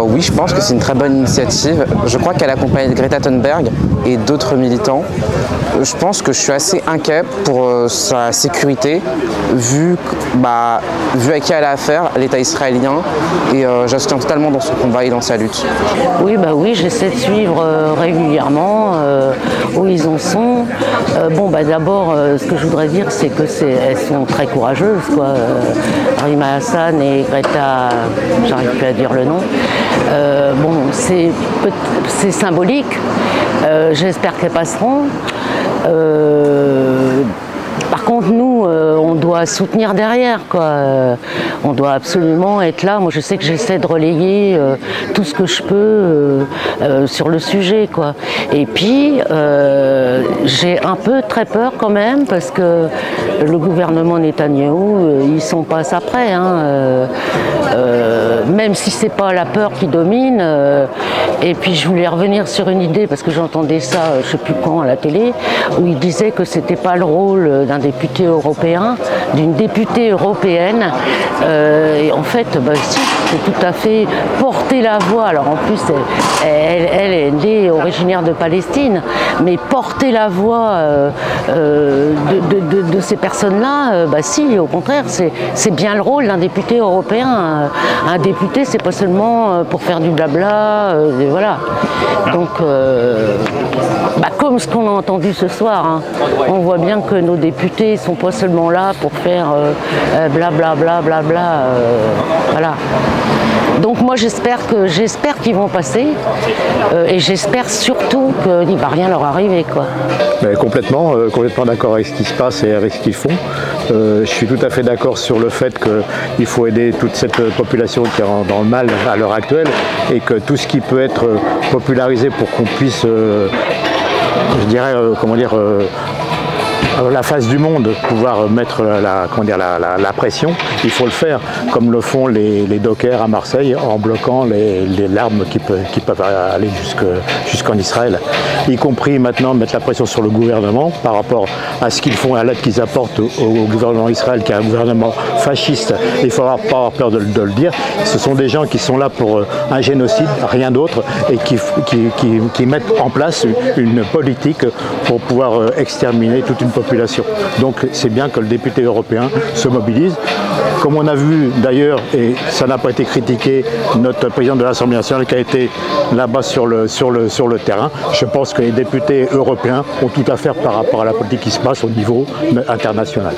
Oui, je pense que c'est une très bonne initiative. Je crois qu'elle accompagne Greta Thunberg et d'autres militants. Je pense que je suis assez inquiet pour sa sécurité, vu à qui elle a affaire, l'État israélien, et je soutiens totalement dans son combat et dans sa lutte. Oui, j'essaie de suivre régulièrement où ils en sont. D'abord, ce que je voudrais dire, c'est que elles sont très courageuses, quoi. Rima Hassan et Greta, j'arrive plus à dire le nom. C'est symbolique. J'espère qu'elles passeront. Par contre, nous, on doit soutenir derrière, quoi. On doit absolument être là. Moi, je sais que j'essaie de relayer tout ce que je peux sur le sujet, quoi. Et puis, j'ai un peu très peur quand même, parce que le gouvernement Netanyahou, ils sont pas à ça près, hein. Même si c'est pas la peur qui domine. Et puis, je voulais revenir sur une idée, parce que j'entendais ça, je sais plus quand, à la télé, où il disait que c'était pas le rôle d'un député européen, d'une députée européenne. Et en fait, si, c'est tout à fait porter la voix. Alors en plus, elle est originaire de Palestine, mais porter la voix de ces personnes-là, si, au contraire, c'est bien le rôle d'un député européen. Un député, c'est pas seulement pour faire du blabla, voilà. Donc, comme ce qu'on a entendu ce soir, hein, on voit bien que nos députés ne sont pas seulement là pour faire blablabla, voilà. Donc moi j'espère qu'ils vont passer et j'espère surtout qu'il ne va rien leur arriver, quoi. Complètement d'accord avec ce qui se passe et avec ce qu'ils font. Je suis tout à fait d'accord sur le fait qu'il faut aider toute cette population qui est dans le mal à l'heure actuelle et que tout ce qui peut être popularisé pour qu'on puisse, je dirais, la face du monde, pouvoir mettre la pression, il faut le faire, comme le font les dockers à Marseille en bloquant les larmes qui peuvent aller jusqu'en Israël, y compris maintenant mettre la pression sur le gouvernement par rapport à ce qu'ils font, à l'aide qu'ils apportent au gouvernement d'Israël, qui est un gouvernement fasciste. Il ne faut pas avoir peur de le dire. Ce sont des gens qui sont là pour un génocide, rien d'autre, et qui mettent en place une politique pour pouvoir exterminer toute une population. Donc c'est bien que le député européen se mobilise. Comme on a vu d'ailleurs, et ça n'a pas été critiqué, notre président de l'Assemblée nationale qui a été là-bas sur le terrain, je pense que les députés européens ont tout à faire par rapport à la politique qui se passe au niveau international.